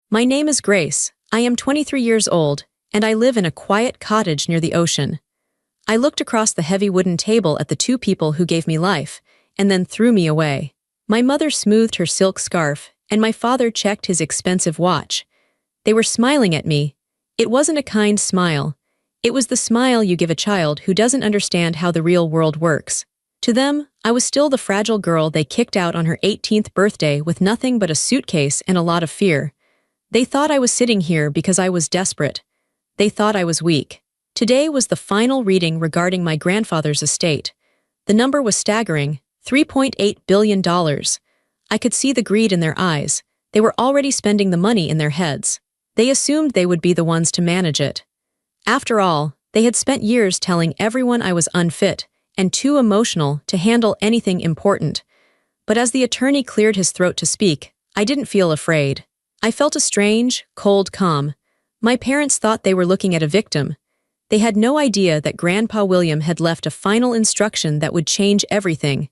My name is Grace. I am 23 years old, and I live in a quiet cottage near the ocean. I looked across the heavy wooden table at the two people who gave me life, and then threw me away. My mother smoothed her silk scarf, and my father checked his expensive watch. They were smiling at me. It wasn't a kind smile. It was the smile you give a child who doesn't understand how the real world works. To them, I was still the fragile girl they kicked out on her 18th birthday with nothing but a suitcase and a lot of fear. They thought I was sitting here because I was desperate. They thought I was weak. Today was the final reading regarding my grandfather's estate. The number was staggering, $3.8 billion. I could see the greed in their eyes. They were already spending the money in their heads. They assumed they would be the ones to manage it. After all, they had spent years telling everyone I was unfit and too emotional to handle anything important. But as the attorney cleared his throat to speak, I didn't feel afraid. I felt a strange, cold calm. My parents thought they were looking at a victim. They had no idea that Grandpa William had left a final instruction that would change everything.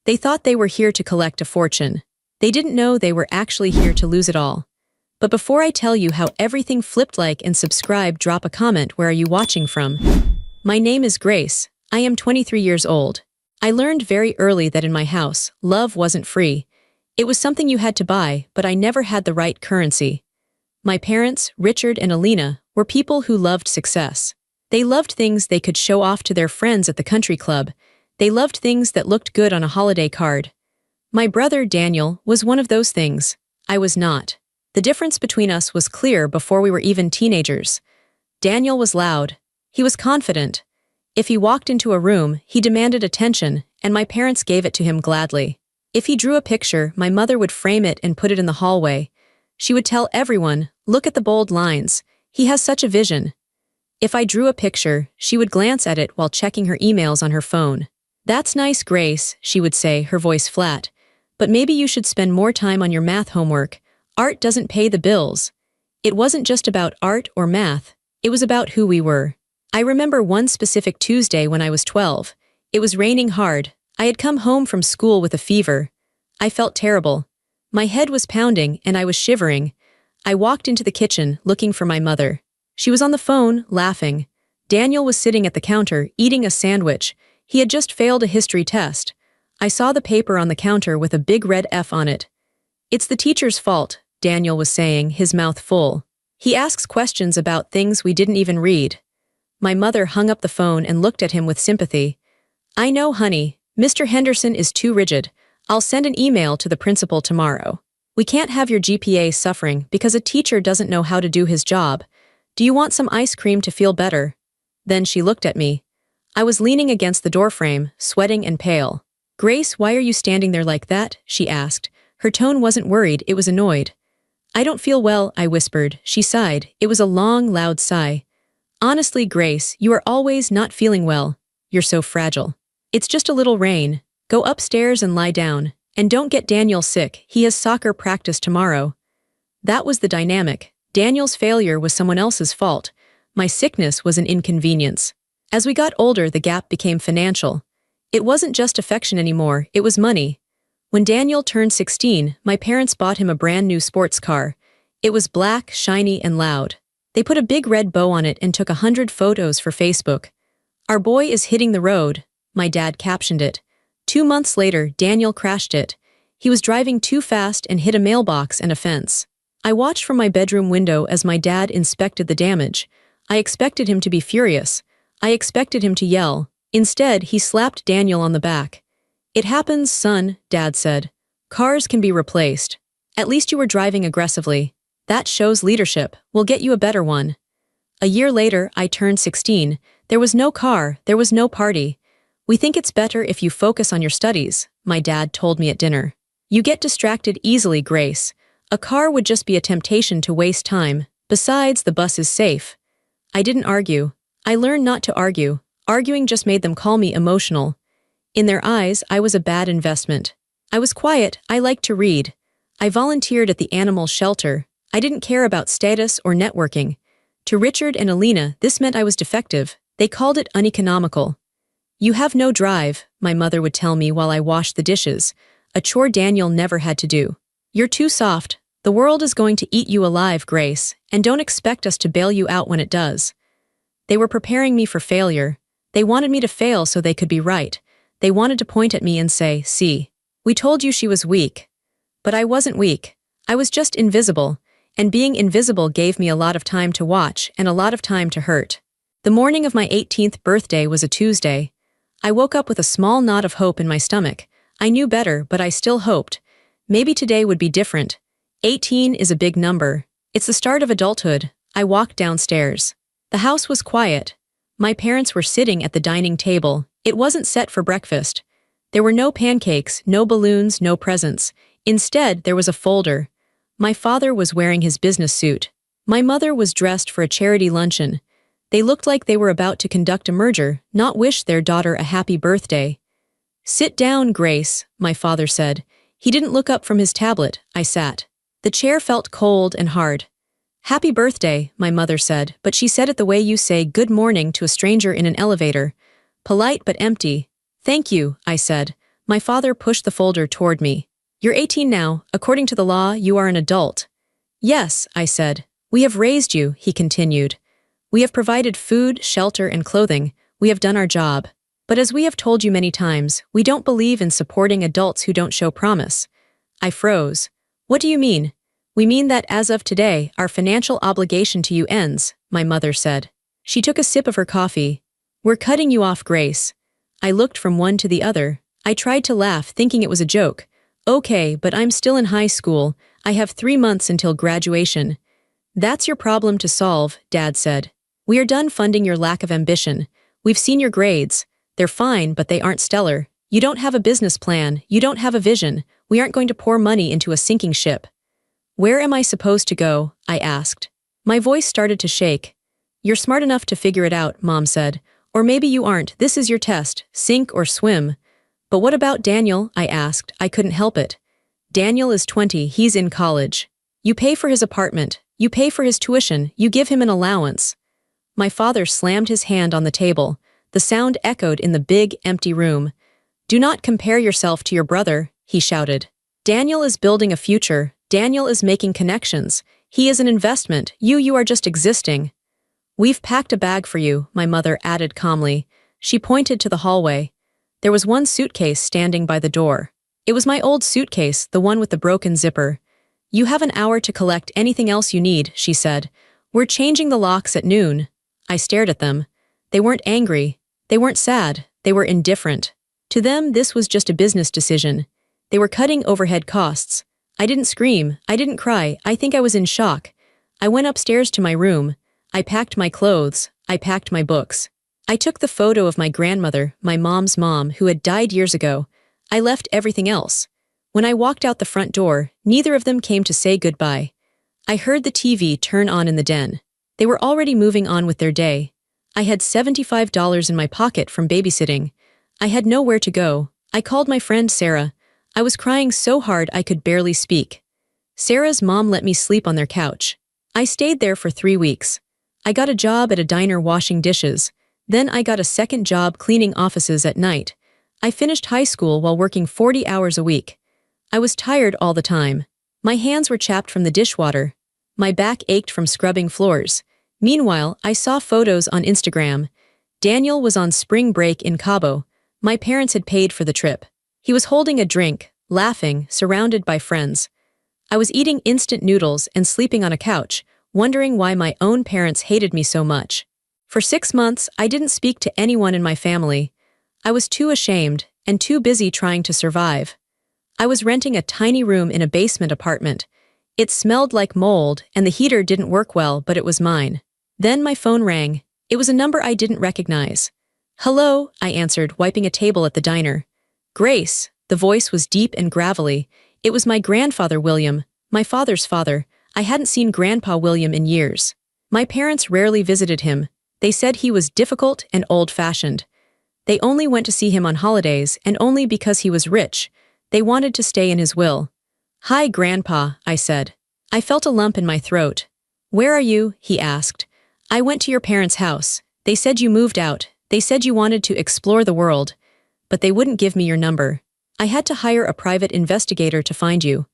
They thought they were here to collect a fortune. They didn't know they were actually here to lose it all. But before I tell you how everything flipped, like and subscribe, drop a comment. Where are you watching from? My name is Grace. I am 23 years old. I learned very early that in my house, love wasn't free. It was something you had to buy, but I never had the right currency. My parents, Richard and Alina, were people who loved success. They loved things they could show off to their friends at the country club. They loved things that looked good on a holiday card. My brother, Daniel, was one of those things. I was not. The difference between us was clear before we were even teenagers. Daniel was loud. He was confident. If he walked into a room, he demanded attention, and my parents gave it to him gladly. If he drew a picture, my mother would frame it and put it in the hallway. She would tell everyone, "Look at the bold lines. He has such a vision." If I drew a picture, she would glance at it while checking her emails on her phone. "That's nice, Grace," she would say, her voice flat. "But maybe you should spend more time on your math homework. Art doesn't pay the bills." It wasn't just about art or math. It was about who we were. I remember one specific Tuesday when I was 12. It was raining hard. I had come home from school with a fever. I felt terrible. My head was pounding and I was shivering. I walked into the kitchen, looking for my mother. She was on the phone, laughing. Daniel was sitting at the counter, eating a sandwich. He had just failed a history test. I saw the paper on the counter with a big red F on it. "It's the teacher's fault," Daniel was saying, his mouth full. "He asks questions about things we didn't even read." My mother hung up the phone and looked at him with sympathy. "I know, honey. Mr. Henderson is too rigid. I'll send an email to the principal tomorrow. We can't have your GPA suffering because a teacher doesn't know how to do his job. Do you want some ice cream to feel better?" Then she looked at me. I was leaning against the doorframe, sweating and pale. "Grace, why are you standing there like that?" she asked. Her tone wasn't worried, it was annoyed. "I don't feel well," I whispered. She sighed. It was a long, loud sigh. "Honestly, Grace, you are always not feeling well. You're so fragile. It's just a little rain. Go upstairs and lie down. And don't get Daniel sick, he has soccer practice tomorrow." That was the dynamic. Daniel's failure was someone else's fault. My sickness was an inconvenience. As we got older, the gap became financial. It wasn't just affection anymore, it was money. When Daniel turned 16, my parents bought him a brand new sports car. It was black, shiny, and loud. They put a big red bow on it and took 100 photos for Facebook. "Our boy is hitting the road," my dad captioned it. 2 months later, Daniel crashed it. He was driving too fast and hit a mailbox and a fence. I watched from my bedroom window as my dad inspected the damage. I expected him to be furious. I expected him to yell. Instead, he slapped Daniel on the back. "It happens, son," Dad said. "Cars can be replaced. At least you were driving aggressively. That shows leadership. We'll get you a better one." A year later, I turned 16. There was no car, there was no party. "We think it's better if you focus on your studies," my dad told me at dinner. "You get distracted easily, Grace. A car would just be a temptation to waste time. Besides, the bus is safe." I didn't argue. I learned not to argue. Arguing just made them call me emotional. In their eyes, I was a bad investment. I was quiet, I liked to read. I volunteered at the animal shelter. I didn't care about status or networking. To Richard and Alina, this meant I was defective. They called it uneconomical. "You have no drive," my mother would tell me while I washed the dishes, a chore Daniel never had to do. "You're too soft. The world is going to eat you alive, Grace, and don't expect us to bail you out when it does. They were preparing me for failure. They wanted me to fail so they could be right. They wanted to point at me and say, "See, we told you she was weak." But I wasn't weak. I was just invisible, and being invisible gave me a lot of time to watch and a lot of time to hurt. The morning of my 18th birthday was a Tuesday. I woke up with a small knot of hope in my stomach. I knew better, but I still hoped. Maybe today would be different. 18 is a big number. It's the start of adulthood. I walked downstairs. The house was quiet. My parents were sitting at the dining table. It wasn't set for breakfast. There were no pancakes, no balloons, no presents. Instead, there was a folder. My father was wearing his business suit. My mother was dressed for a charity luncheon. They looked like they were about to conduct a merger, not wish their daughter a happy birthday. "Sit down, Grace," my father said. He didn't look up from his tablet. I sat. The chair felt cold and hard. "Happy birthday," my mother said, but she said it the way you say good morning to a stranger in an elevator. Polite but empty. "Thank you," I said. My father pushed the folder toward me. "You're 18 now. According to the law, you are an adult." "Yes," I said. "We have raised you," he continued. "We have provided food, shelter, and clothing. We have done our job. But as we have told you many times, we don't believe in supporting adults who don't show promise." I froze. "What do you mean?" "We mean that as of today, our financial obligation to you ends," my mother said. She took a sip of her coffee. "We're cutting you off, Grace." I looked from one to the other. I tried to laugh, thinking it was a joke. "Okay, but I'm still in high school. I have 3 months until graduation." "That's your problem to solve," Dad said. "We are done funding your lack of ambition. We've seen your grades. They're fine, but they aren't stellar. You don't have a business plan. You don't have a vision. We aren't going to pour money into a sinking ship." "Where am I supposed to go?" I asked. My voice started to shake. "You're smart enough to figure it out," Mom said. "Or maybe you aren't. This is your test. Sink or swim." "But what about Daniel?" I asked. I couldn't help it. "Daniel is 20. He's in college. You pay for his apartment. You pay for his tuition. You give him an allowance." My father slammed his hand on the table. The sound echoed in the big, empty room. "Do not compare yourself to your brother," he shouted. "Daniel is building a future. Daniel is making connections. He is an investment. You are just existing." "We've packed a bag for you," my mother added calmly. She pointed to the hallway. There was one suitcase standing by the door. It was my old suitcase, the one with the broken zipper. "You have an hour to collect anything else you need," she said. "We're changing the locks at noon." I stared at them. They weren't angry. They weren't sad. They were indifferent. To them, this was just a business decision. They were cutting overhead costs. I didn't scream. I didn't cry. I think I was in shock. I went upstairs to my room. I packed my clothes. I packed my books. I took the photo of my grandmother, my mom's mom, who had died years ago. I left everything else. When I walked out the front door, neither of them came to say goodbye. I heard the TV turn on in the den. They were already moving on with their day. I had $75 in my pocket from babysitting. I had nowhere to go. I called my friend Sarah. I was crying so hard I could barely speak. Sarah's mom let me sleep on their couch. I stayed there for 3 weeks. I got a job at a diner washing dishes. Then I got a second job cleaning offices at night. I finished high school while working 40 hours a week. I was tired all the time. My hands were chapped from the dishwater. My back ached from scrubbing floors. Meanwhile, I saw photos on Instagram. Daniel was on spring break in Cabo. My parents had paid for the trip. He was holding a drink, laughing, surrounded by friends. I was eating instant noodles and sleeping on a couch, wondering why my own parents hated me so much. For 6 months, I didn't speak to anyone in my family. I was too ashamed and too busy trying to survive. I was renting a tiny room in a basement apartment. It smelled like mold and the heater didn't work well, but it was mine. Then my phone rang. It was a number I didn't recognize. "Hello," I answered, wiping a table at the diner. "Grace." The voice was deep and gravelly. It was my grandfather William, my father's father. I hadn't seen Grandpa William in years. My parents rarely visited him. They said he was difficult and old-fashioned. They only went to see him on holidays, and only because he was rich. They wanted to stay in his will. "Hi, Grandpa," I said. I felt a lump in my throat. "Where are you?" he asked. "I went to your parents' house. They said you moved out. They said you wanted to explore the world. But they wouldn't give me your number. I had to hire a private investigator to find you."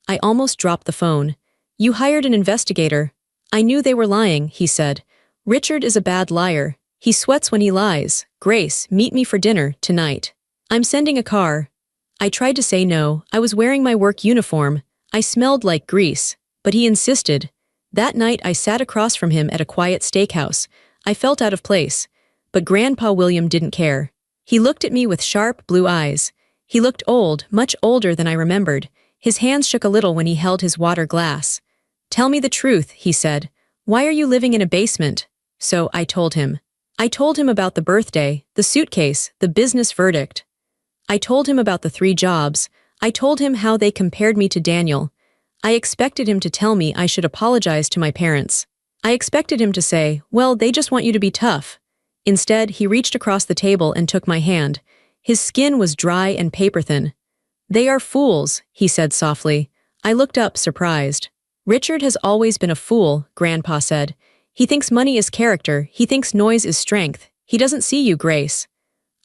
I almost dropped the phone. You hired an investigator. I knew they were lying, he said. Richard is a bad liar. He sweats when he lies. Grace, meet me for dinner, tonight. I'm sending a car. I tried to say no. I was wearing my work uniform. I smelled like grease. But he insisted. That night I sat across from him at a quiet steakhouse. I felt out of place. But Grandpa William didn't care. He looked at me with sharp, blue eyes. He looked old, much older than I remembered. His hands shook a little when he held his water glass. Tell me the truth, he said. Why are you living in a basement? So I told him. I told him about the birthday, the suitcase, the business verdict. I told him about the 3 jobs. I told him how they compared me to Daniel. I expected him to tell me I should apologize to my parents. I expected him to say, well, they just want you to be tough. Instead, he reached across the table and took my hand. His skin was dry and paper-thin. They are fools, he said softly. I looked up, surprised. Richard has always been a fool, Grandpa said. He thinks money is character, he thinks noise is strength. He doesn't see you, Grace.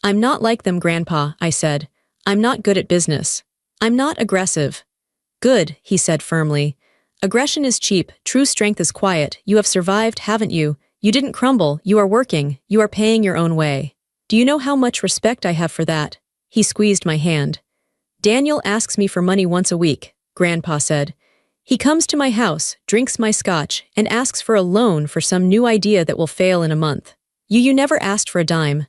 I'm not like them, Grandpa, I said. I'm not good at business. I'm not aggressive. Good, he said firmly. Aggression is cheap, true strength is quiet. You have survived, haven't you? You didn't crumble, you are working, you are paying your own way. Do you know how much respect I have for that? He squeezed my hand. Daniel asks me for money once a week, Grandpa said. He comes to my house, drinks my scotch, and asks for a loan for some new idea that will fail in a month. You never asked for a dime.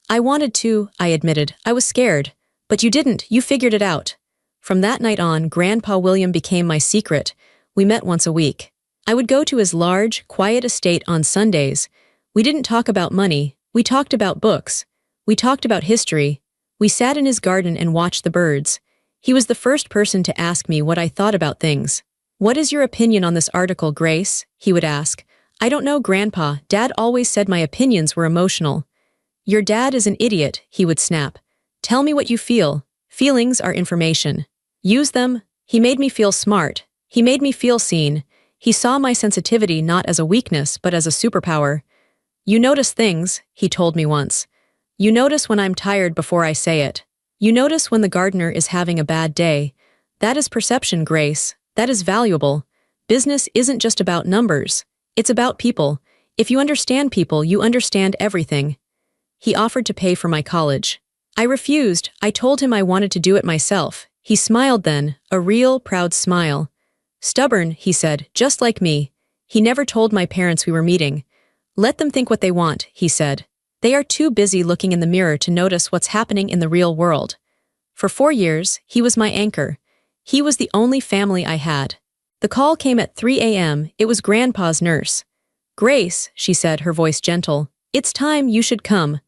I wanted to, I admitted. I was scared. But you didn't, you figured it out. From that night on, Grandpa William became my secret. We met once a week. I would go to his large, quiet estate on Sundays. We didn't talk about money. We talked about books. We talked about history. We sat in his garden and watched the birds. He was the first person to ask me what I thought about things. What is your opinion on this article, Grace? He would ask. I don't know, Grandpa. Dad always said my opinions were emotional. Your dad is an idiot, he would snap. Tell me what you feel. Feelings are information. Use them. He made me feel smart. He made me feel seen. He saw my sensitivity not as a weakness, but as a superpower. You notice things, he told me once. You notice when I'm tired before I say it. You notice when the gardener is having a bad day. That is perception, Grace. That is valuable. Business isn't just about numbers. It's about people. If you understand people, you understand everything. He offered to pay for my college. I refused. I told him I wanted to do it myself. He smiled then, a real, proud smile. Stubborn, he said, just like me. He never told my parents we were meeting. Let them think what they want, he said. They are too busy looking in the mirror to notice what's happening in the real world. For 4 years, he was my anchor. He was the only family I had. The call came at 3 a.m. It was Grandpa's nurse. Grace, she said, her voice gentle. It's time, you should come.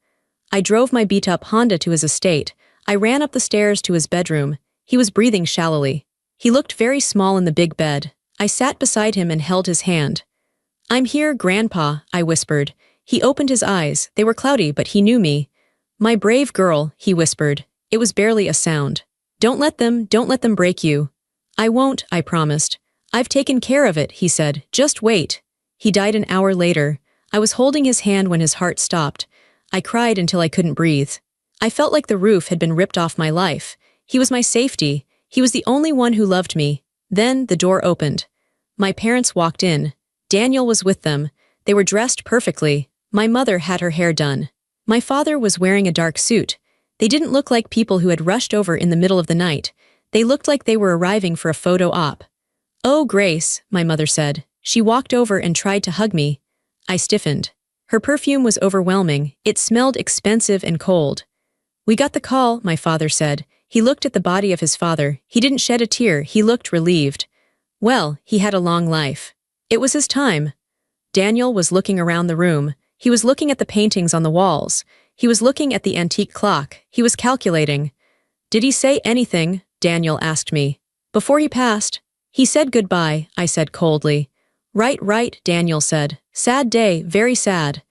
I drove my beat-up Honda to his estate. I ran up the stairs to his bedroom. He was breathing shallowly. He looked very small in the big bed. I sat beside him and held his hand. I'm here, Grandpa, I whispered. He opened his eyes. They were cloudy, but he knew me. My brave girl, he whispered. It was barely a sound. Don't let them break you. I won't, I promised. I've taken care of it, he said. Just wait. He died an hour later. I was holding his hand when his heart stopped. I cried until I couldn't breathe. I felt like the roof had been ripped off my life. He was my safety. He was the only one who loved me. Then the door opened. My parents walked in. Daniel was with them. They were dressed perfectly. My mother had her hair done. My father was wearing a dark suit. They didn't look like people who had rushed over in the middle of the night. They looked like they were arriving for a photo op. Oh, Grace, my mother said. She walked over and tried to hug me. I stiffened. Her perfume was overwhelming. It smelled expensive and cold. We got the call, my father said. He looked at the body of his father. He didn't shed a tear. He looked relieved. Well, he had a long life. It was his time. Daniel was looking around the room. He was looking at the paintings on the walls. He was looking at the antique clock. He was calculating. Did he say anything? Daniel asked me. Before he passed. He said goodbye, I said coldly. Right, Daniel said. Sad day, very sad.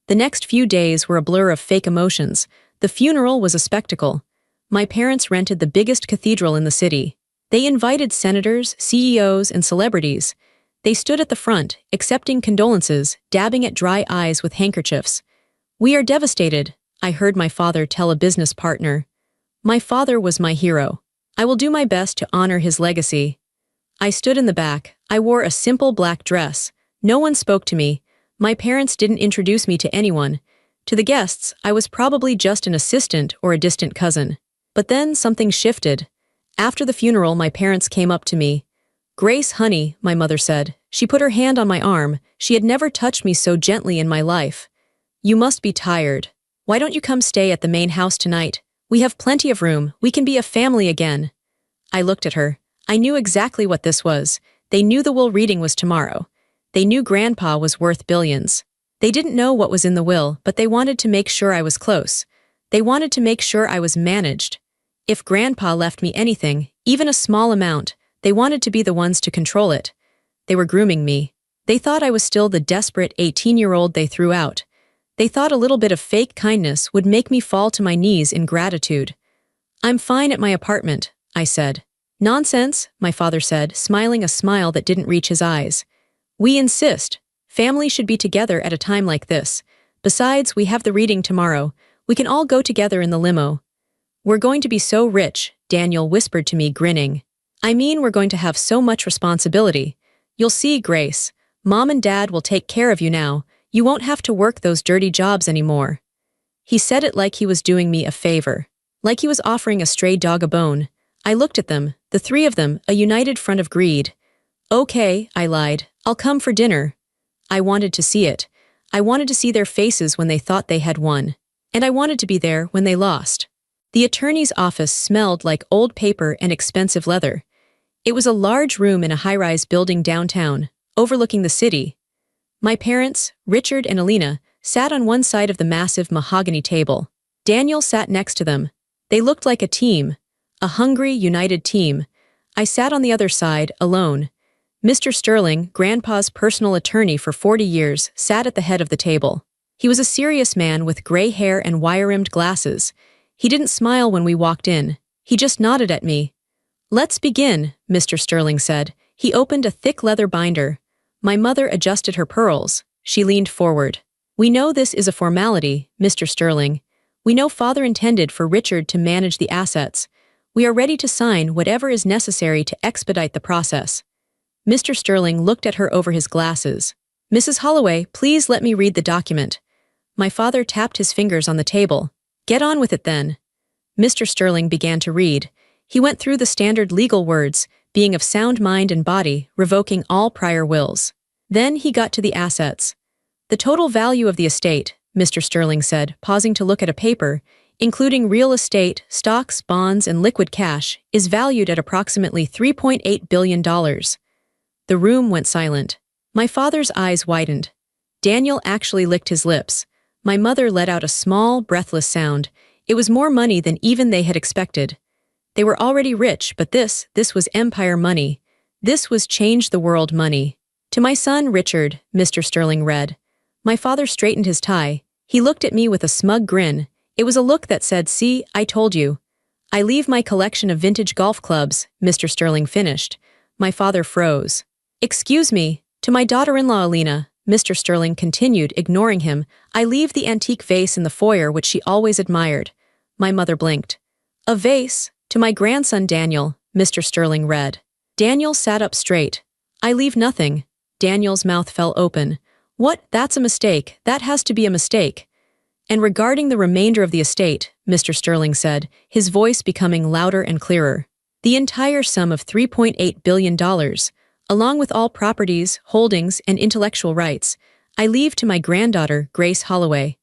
The next few days were a blur of fake emotions. The funeral was a spectacle. My parents rented the biggest cathedral in the city. They invited senators, CEOs, and celebrities. They stood at the front, accepting condolences, dabbing at dry eyes with handkerchiefs. We are devastated, I heard my father tell a business partner. My father was my hero. I will do my best to honor his legacy. I stood in the back. I wore a simple black dress. No one spoke to me. My parents didn't introduce me to anyone. To the guests, I was probably just an assistant or a distant cousin. But then something shifted. After the funeral, my parents came up to me. "Grace, honey," my mother said. She put her hand on my arm. She had never touched me so gently in my life. "You must be tired. Why don't you come stay at the main house tonight? We have plenty of room. We can be a family again." I looked at her. I knew exactly what this was. They knew the will reading was tomorrow. They knew Grandpa was worth billions. They didn't know what was in the will, but they wanted to make sure I was close. They wanted to make sure I was managed. If Grandpa left me anything, even a small amount, they wanted to be the ones to control it. They were grooming me. They thought I was still the desperate 18-year-old they threw out. They thought a little bit of fake kindness would make me fall to my knees in gratitude. "I'm fine at my apartment," I said. "Nonsense," my father said, smiling a smile that didn't reach his eyes. "We insist. Family should be together at a time like this. Besides, we have the reading tomorrow. We can all go together in the limo." "We're going to be so rich," Daniel whispered to me, grinning. "I mean, we're going to have so much responsibility. You'll see, Grace. Mom and Dad will take care of you now. You won't have to work those dirty jobs anymore." He said it like he was doing me a favor. Like he was offering a stray dog a bone. I looked at them, the three of them, a united front of greed. "Okay," I lied. "I'll come for dinner." I wanted to see it. I wanted to see their faces when they thought they had won. And I wanted to be there when they lost. The attorney's office smelled like old paper and expensive leather. It was a large room in a high-rise building downtown, overlooking the city. My parents, Richard and Alina, sat on one side of the massive mahogany table. Daniel sat next to them. They looked like a team. A hungry, united team. I sat on the other side, alone. Mr. Sterling, Grandpa's personal attorney for 40 years, sat at the head of the table. He was a serious man with gray hair and wire-rimmed glasses. He didn't smile when we walked in. He just nodded at me. "Let's begin," Mr. Sterling said. He opened a thick leather binder. My mother adjusted her pearls. She leaned forward. "We know this is a formality, Mr. Sterling. We know Father intended for Richard to manage the assets. We are ready to sign whatever is necessary to expedite the process." Mr. Sterling looked at her over his glasses. "Mrs. Holloway, please let me read the document." My father tapped his fingers on the table. "Get on with it then." Mr. Sterling began to read. He went through the standard legal words, being of sound mind and body, revoking all prior wills. Then he got to the assets. "The total value of the estate," Mr. Sterling said, pausing to look at a paper, "including real estate, stocks, bonds, and liquid cash, is valued at approximately $3.8 billion. The room went silent. My father's eyes widened. Daniel actually licked his lips. My mother let out a small, breathless sound. It was more money than even they had expected. They were already rich, but this was empire money. This was change-the-world money. "To my son, Richard," Mr. Sterling read. My father straightened his tie. He looked at me with a smug grin. It was a look that said, "See, I told you." "I leave my collection of vintage golf clubs," Mr. Sterling finished. My father froze. "Excuse me, to my daughter-in-law Alina," Mr. Sterling continued, ignoring him. "I leave the antique vase in the foyer which she always admired." My mother blinked. "A vase? To my grandson Daniel," Mr. Sterling read. Daniel sat up straight. "I leave nothing." Daniel's mouth fell open. "What? That's a mistake. That has to be a mistake." "And regarding the remainder of the estate," Mr. Sterling said, his voice becoming louder and clearer. "The entire sum of $3.8 billion, along with all properties, holdings, and intellectual rights, I leave to my granddaughter, Grace Holloway."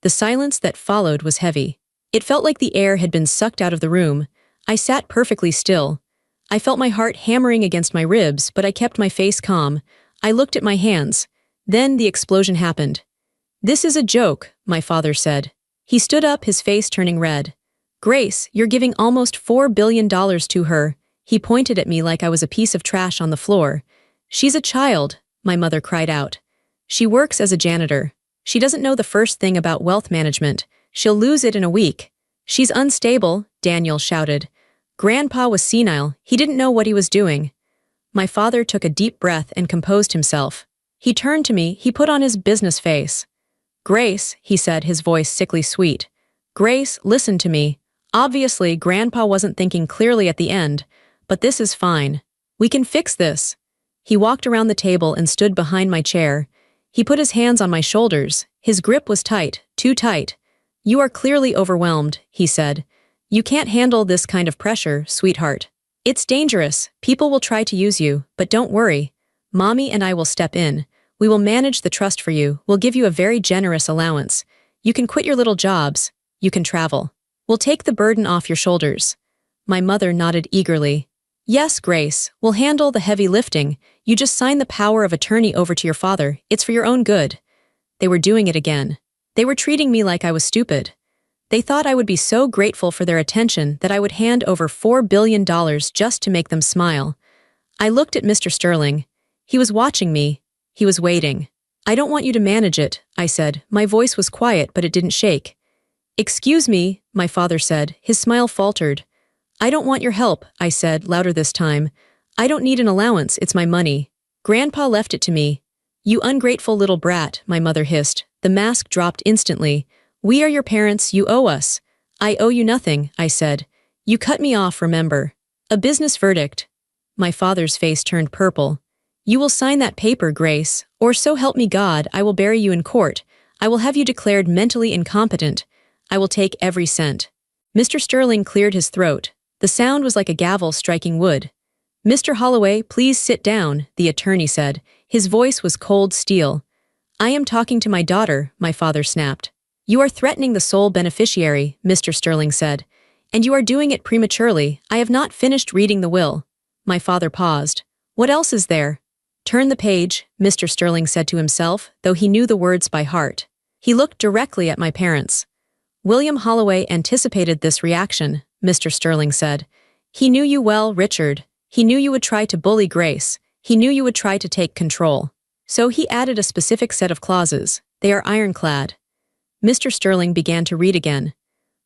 The silence that followed was heavy. It felt like the air had been sucked out of the room. I sat perfectly still. I felt my heart hammering against my ribs, but I kept my face calm. I looked at my hands. Then the explosion happened. "This is a joke," my father said. He stood up, his face turning red. "Grace, you're giving almost $4 billion to her." He pointed at me like I was a piece of trash on the floor. "She's a child," my mother cried out. "She works as a janitor. She doesn't know the first thing about wealth management. She'll lose it in a week." "She's unstable," Daniel shouted. Grandpa was senile. He didn't know what he was doing. My father took a deep breath and composed himself. He turned to me. He put on his business face. "Grace," he said, his voice sickly sweet. "Grace, listen to me. Obviously, Grandpa wasn't thinking clearly at the end, but this is fine. We can fix this. He walked around the table and stood behind my chair. He put his hands on my shoulders. His grip was tight, too tight. You are clearly overwhelmed, he said. You can't handle this kind of pressure, sweetheart. It's dangerous. People will try to use you, but don't worry. Mommy and I will step in. We will manage the trust for you. We'll give you a very generous allowance. You can quit your little jobs. You can travel. We'll take the burden off your shoulders. My mother nodded eagerly. Yes, Grace, we'll handle the heavy lifting. You just sign the power of attorney over to your father. It's for your own good. They were doing it again. They were treating me like I was stupid. They thought I would be so grateful for their attention that I would hand over $4 billion just to make them smile. I looked at Mr. Sterling. He was watching me. He was waiting. I don't want you to manage it, I said. My voice was quiet, but it didn't shake. Excuse me, my father said. His smile faltered. I don't want your help, I said, louder this time. I don't need an allowance, it's my money. Grandpa left it to me. You ungrateful little brat, my mother hissed. The mask dropped instantly. We are your parents, you owe us. I owe you nothing, I said. You cut me off, remember. A business verdict. My father's face turned purple. You will sign that paper, Grace, or so help me God, I will bury you in court. I will have you declared mentally incompetent. I will take every cent. Mr. Sterling cleared his throat. The sound was like a gavel striking wood. Mr. Holloway, please sit down, the attorney said. His voice was cold steel. I am talking to my daughter, my father snapped. You are threatening the sole beneficiary, Mr. Sterling said. And you are doing it prematurely. I have not finished reading the will. My father paused. What else is there? Turn the page, Mr. Sterling said to himself, though he knew the words by heart. He looked directly at my parents. William Holloway anticipated this reaction, Mr. Sterling said. He knew you well, Richard. He knew you would try to bully Grace. He knew you would try to take control. So he added a specific set of clauses. They are ironclad. Mr. Sterling began to read again.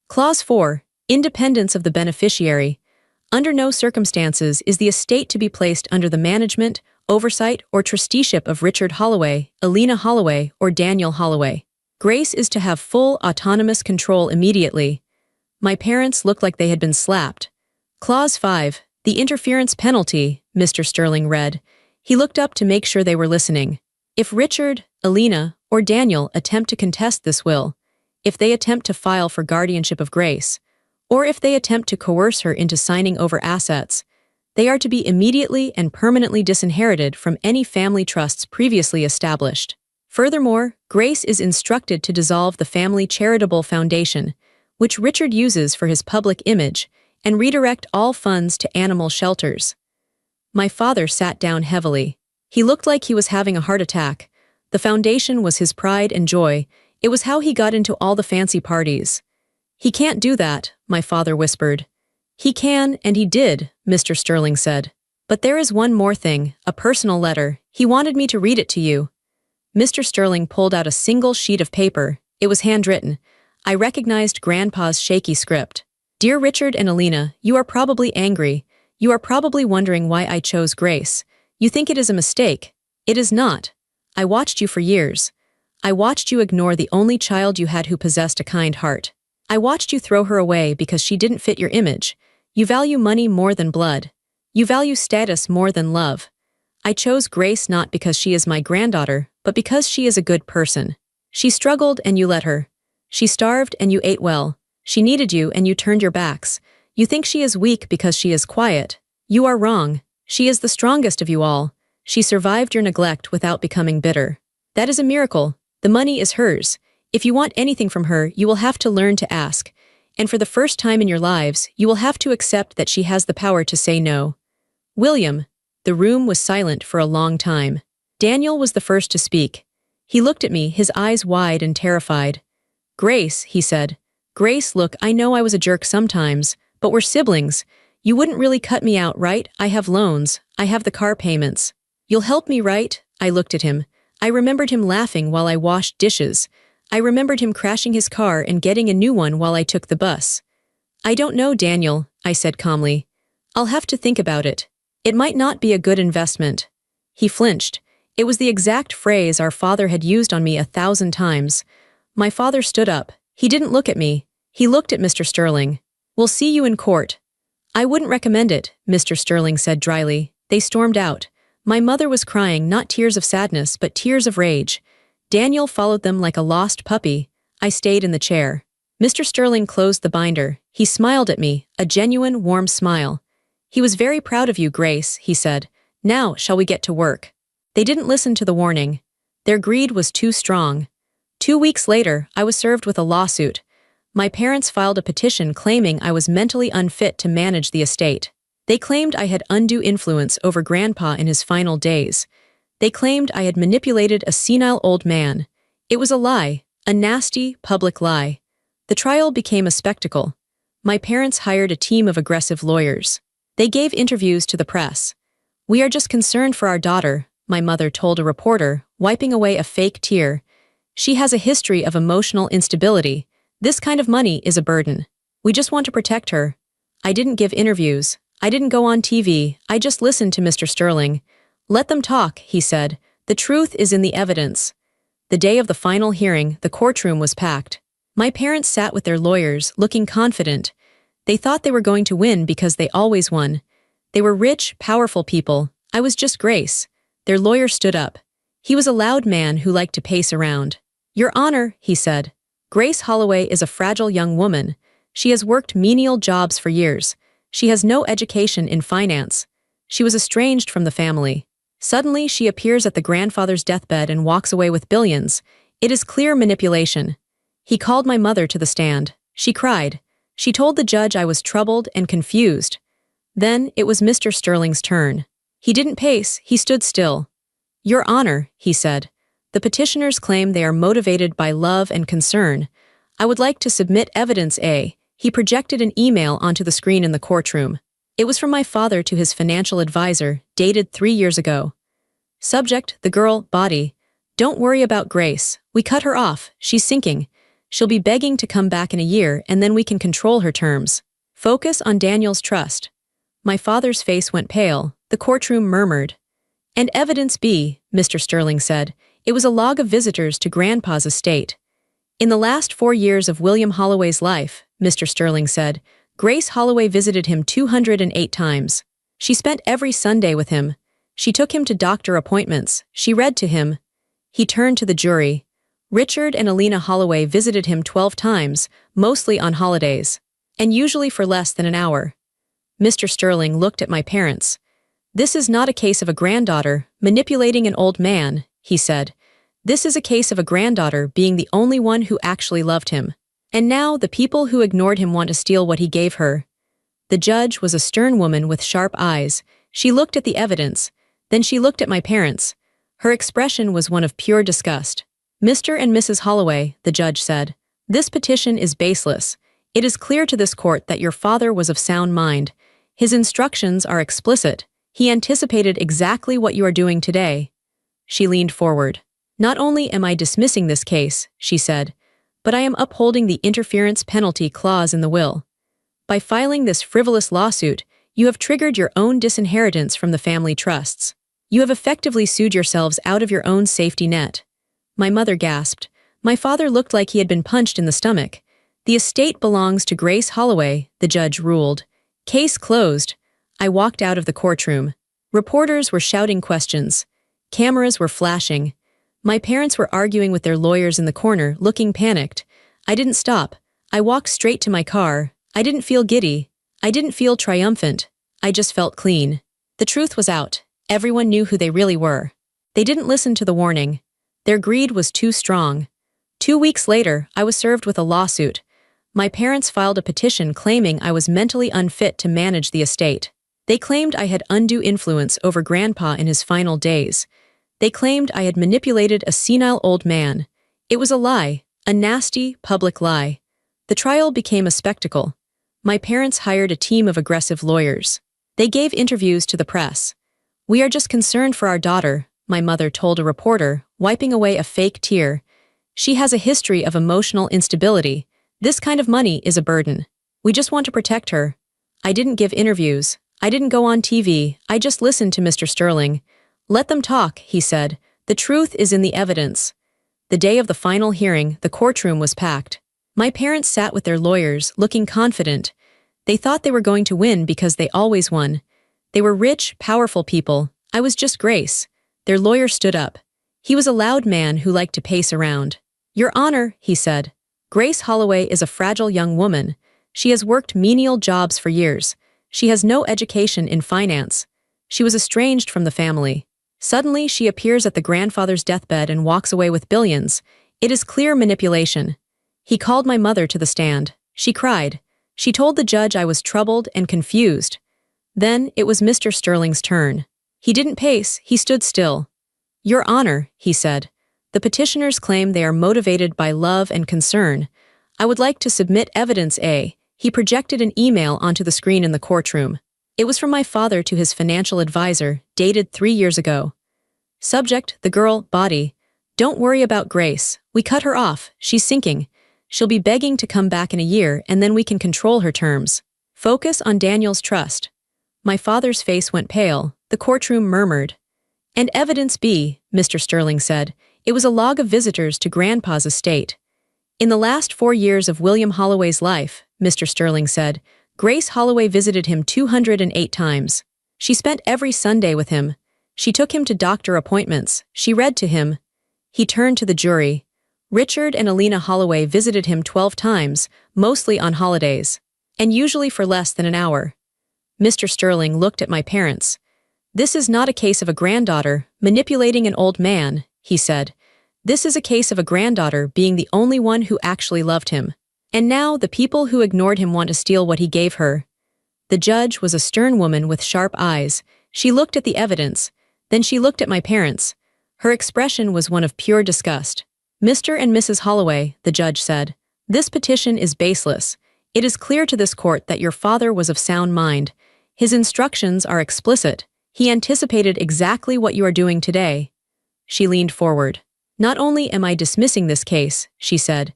Clause 4. Independence of the beneficiary. Under no circumstances is the estate to be placed under the management, oversight, or trusteeship of Richard Holloway, Alina Holloway, or Daniel Holloway. Grace is to have full autonomous control immediately. My parents looked like they had been slapped. Clause 5. The interference penalty, Mr. Sterling read. He looked up to make sure they were listening. If Richard, Alina, or Daniel attempt to contest this will, if they attempt to file for guardianship of Grace, or if they attempt to coerce her into signing over assets, they are to be immediately and permanently disinherited from any family trusts previously established. Furthermore, Grace is instructed to dissolve the family charitable foundation, which Richard uses for his public image, and redirect all funds to animal shelters. My father sat down heavily. He looked like he was having a heart attack. The foundation was his pride and joy. It was how he got into all the fancy parties. He can't do that, my father whispered. He can, and he did, Mr. Sterling said. But there is one more thing, a personal letter. He wanted me to read it to you. Mr. Sterling pulled out a single sheet of paper. It was handwritten. I recognized Grandpa's shaky script. Dear Richard and Alina, you are probably angry. You are probably wondering why I chose Grace. You think it is a mistake. It is not. I watched you for years. I watched you ignore the only child you had who possessed a kind heart. I watched you throw her away because she didn't fit your image. You value money more than blood. You value status more than love. I chose Grace not because she is my granddaughter, but because she is a good person. She struggled and you let her. She starved and you ate well. She needed you and you turned your backs. You think she is weak because she is quiet. You are wrong. She is the strongest of you all. She survived your neglect without becoming bitter. That is a miracle. The money is hers. If you want anything from her, you will have to learn to ask. And for the first time in your lives, you will have to accept that she has the power to say no. William. The room was silent for a long time. Daniel was the first to speak. He looked at me, his eyes wide and terrified. Grace, he said. Grace, look, I know I was a jerk sometimes, but we're siblings. You wouldn't really cut me out, right? I have loans. I have the car payments. You'll help me, right? I looked at him. I remembered him laughing while I washed dishes. I remembered him crashing his car and getting a new one while I took the bus. I don't know, Daniel, I said calmly. I'll have to think about it. It might not be a good investment. He flinched. It was the exact phrase our father had used on me 1,000 times. My father stood up. He didn't look at me. He looked at Mr. Sterling. We'll see you in court. I wouldn't recommend it, Mr. Sterling said dryly. They stormed out. My mother was crying not tears of sadness but tears of rage. Daniel followed them like a lost puppy. I stayed in the chair. Mr. Sterling closed the binder. He smiled at me, a genuine, warm smile. He was very proud of you, Grace, he said. Now, shall we get to work? They didn't listen to the warning. Their greed was too strong. 2 weeks later, I was served with a lawsuit. My parents filed a petition claiming I was mentally unfit to manage the estate. They claimed I had undue influence over Grandpa in his final days. They claimed I had manipulated a senile old man. It was a lie, a nasty, public lie. The trial became a spectacle. My parents hired a team of aggressive lawyers. They gave interviews to the press. We are just concerned for our daughter, my mother told a reporter, wiping away a fake tear. She has a history of emotional instability. This kind of money is a burden. We just want to protect her. I didn't give interviews. I didn't go on TV. I just listened to Mr. Sterling. Let them talk, he said. The truth is in the evidence. The day of the final hearing, the courtroom was packed. My parents sat with their lawyers, looking confident. They thought they were going to win because they always won. They were rich, powerful people. I was just Grace. Their lawyer stood up. He was a loud man who liked to pace around. Your Honor, he said. Grace Holloway is a fragile young woman. She has worked menial jobs for years. She has no education in finance. She was estranged from the family. Suddenly, she appears at the grandfather's deathbed and walks away with billions. It is clear manipulation. He called my mother to the stand. She cried. She told the judge I was troubled and confused. Then, it was Mr. Sterling's turn. He didn't pace, he stood still. Your Honor, he said. The petitioners claim they are motivated by love and concern. I would like to submit evidence A. He projected an email onto the screen in the courtroom. It was from my father to his financial advisor, dated 3 years ago. Subject, the girl, body. Don't worry about Grace. We cut her off. She's sinking. She'll be begging to come back in a year and then we can control her terms. Focus on Daniel's trust. My father's face went pale. The courtroom murmured. And evidence B, Mr. Sterling said. It was a log of visitors to Grandpa's estate. In the last 4 years of William Holloway's life, Mr. Sterling said, Grace Holloway visited him 208 times. She spent every Sunday with him. She took him to doctor appointments. She read to him. He turned to the jury. Richard and Alina Holloway visited him 12 times, mostly on holidays, and usually for less than an hour. Mr. Sterling looked at my parents. This is not a case of a granddaughter manipulating an old man, he said. This is a case of a granddaughter being the only one who actually loved him. And now the people who ignored him want to steal what he gave her. The judge was a stern woman with sharp eyes. She looked at the evidence. Then she looked at my parents. Her expression was one of pure disgust. Mr. and Mrs. Holloway, the judge said, this petition is baseless. It is clear to this court that your father was of sound mind. His instructions are explicit. He anticipated exactly what you are doing today. She leaned forward. Not only am I dismissing this case, she said, but I am upholding the interference penalty clause in the will. By filing this frivolous lawsuit, you have triggered your own disinheritance from the family trusts. You have effectively sued yourselves out of your own safety net. My mother gasped. My father looked like he had been punched in the stomach. The estate belongs to Grace Holloway, the judge ruled. Case closed. I walked out of the courtroom. Reporters were shouting questions. Cameras were flashing. My parents were arguing with their lawyers in the corner, looking panicked. I didn't stop. I walked straight to my car. I didn't feel giddy. I didn't feel triumphant. I just felt clean. The truth was out. Everyone knew who they really were. They didn't listen to the warning. Their greed was too strong. 2 weeks later, I was served with a lawsuit. My parents filed a petition claiming I was mentally unfit to manage the estate. They claimed I had undue influence over Grandpa in his final days. They claimed I had manipulated a senile old man. It was a lie, a nasty, public lie. The trial became a spectacle. My parents hired a team of aggressive lawyers. They gave interviews to the press. We are just concerned for our daughter, my mother told a reporter, wiping away a fake tear. She has a history of emotional instability. This kind of money is a burden. We just want to protect her. I didn't give interviews. I didn't go on TV. I just listened to Mr. Sterling. Let them talk, he said. The truth is in the evidence. The day of the final hearing, the courtroom was packed. My parents sat with their lawyers, looking confident. They thought they were going to win because they always won. They were rich, powerful people. I was just Grace. Their lawyer stood up. He was a loud man who liked to pace around. "Your Honor," he said, "Grace Holloway is a fragile young woman. She has worked menial jobs for years. She has no education in finance. She was estranged from the family. Suddenly, she appears at the grandfather's deathbed and walks away with billions. It is clear manipulation." He called my mother to the stand. She cried. She told the judge I was troubled and confused. Then it was Mr. Sterling's turn. He didn't pace, he stood still. "Your Honor," he said, "the petitioners claim they are motivated by love and concern. I would like to submit evidence A." He projected an email onto the screen in the courtroom. It was from my father to his financial advisor, dated 3 years ago. Subject, the girl, body. "Don't worry about Grace. We cut her off. She's sinking. She'll be begging to come back in a year and then we can control her terms. Focus on Daniel's trust." My father's face went pale. The courtroom murmured. "And evidence B," Mr. Sterling said. It was a log of visitors to Grandpa's estate. "In the last 4 years of William Holloway's life," Mr. Sterling said, "Grace Holloway visited him 208 times. She spent every Sunday with him. She took him to doctor appointments. She read to him." He turned to the jury. "Richard and Alina Holloway visited him 12 times, mostly on holidays, and usually for less than an hour." Mr. Sterling looked at my parents. "This is not a case of a granddaughter manipulating an old man," he said. "This is a case of a granddaughter being the only one who actually loved him. And now the people who ignored him want to steal what he gave her." The judge was a stern woman with sharp eyes. She looked at the evidence. Then she looked at my parents. Her expression was one of pure disgust. "Mr. and Mrs. Holloway," the judge said, "this petition is baseless. It is clear to this court that your father was of sound mind. His instructions are explicit. He anticipated exactly what you are doing today." She leaned forward. "Not only am I dismissing this case," she said,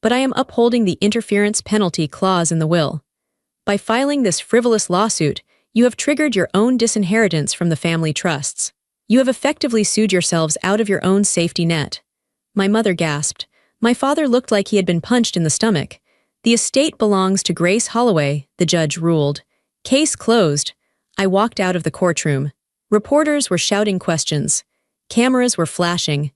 "but I am upholding the interference penalty clause in the will. By filing this frivolous lawsuit, you have triggered your own disinheritance from the family trusts. You have effectively sued yourselves out of your own safety net." My mother gasped. My father looked like he had been punched in the stomach. "The estate belongs to Grace Holloway," the judge ruled. "Case closed." I walked out of the courtroom. Reporters were shouting questions. Cameras were flashing.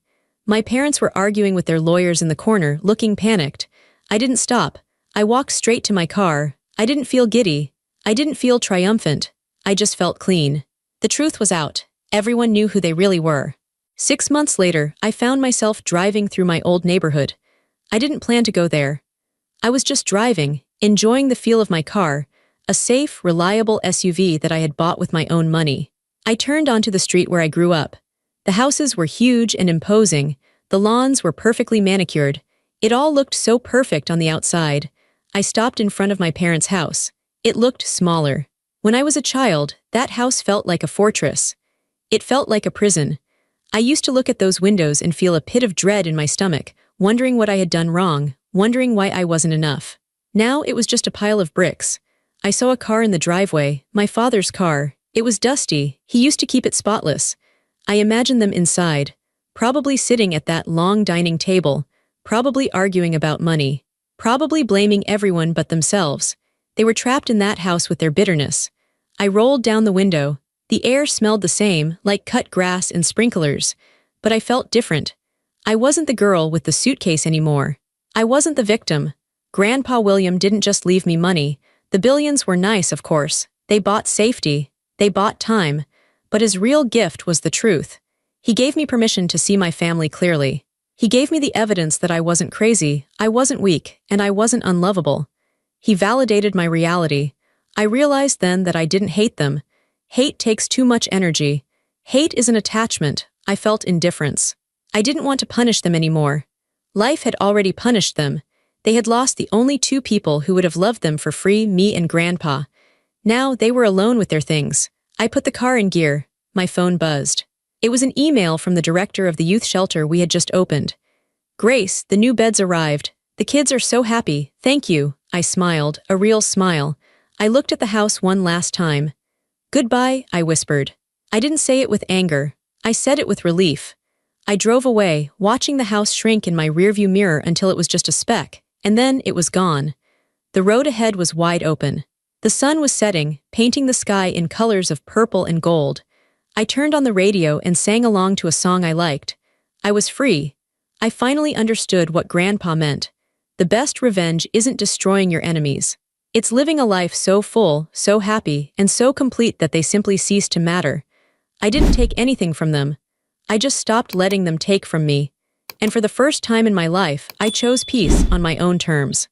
My parents were arguing with their lawyers in the corner, looking panicked. I didn't stop. I walked straight to my car. I didn't feel giddy. I didn't feel triumphant. I just felt clean. The truth was out. Everyone knew who they really were. 6 months later, I found myself driving through my old neighborhood. I didn't plan to go there. I was just driving, enjoying the feel of my car, a safe, reliable SUV that I had bought with my own money. I turned onto the street where I grew up. The houses were huge and imposing. The lawns were perfectly manicured. It all looked so perfect on the outside. I stopped in front of my parents' house. It looked smaller. When I was a child, that house felt like a fortress. It felt like a prison. I used to look at those windows and feel a pit of dread in my stomach, wondering what I had done wrong, wondering why I wasn't enough. Now it was just a pile of bricks. I saw a car in the driveway, my father's car. It was dusty. He used to keep it spotless. I imagined them inside, probably sitting at that long dining table, probably arguing about money, probably blaming everyone but themselves. They were trapped in that house with their bitterness. I rolled down the window. The air smelled the same, like cut grass and sprinklers, but I felt different. I wasn't the girl with the suitcase anymore. I wasn't the victim. Grandpa William didn't just leave me money. The billions were nice, of course. They bought safety. They bought time. But his real gift was the truth. He gave me permission to see my family clearly. He gave me the evidence that I wasn't crazy, I wasn't weak, and I wasn't unlovable. He validated my reality. I realized then that I didn't hate them. Hate takes too much energy. Hate is an attachment. I felt indifference. I didn't want to punish them anymore. Life had already punished them. They had lost the only 2 people who would have loved them for free, me and Grandpa. Now they were alone with their things. I put the car in gear. My phone buzzed. It was an email from the director of the youth shelter we had just opened. "Grace, the new beds arrived. The kids are so happy. Thank you." I smiled, a real smile. I looked at the house one last time. "Goodbye," I whispered. I didn't say it with anger. I said it with relief. I drove away, watching the house shrink in my rearview mirror until it was just a speck, and then it was gone. The road ahead was wide open. The sun was setting, painting the sky in colors of purple and gold. I turned on the radio and sang along to a song I liked. I was free. I finally understood what Grandpa meant. The best revenge isn't destroying your enemies. It's living a life so full, so happy, and so complete that they simply cease to matter. I didn't take anything from them. I just stopped letting them take from me. And for the first time in my life, I chose peace on my own terms.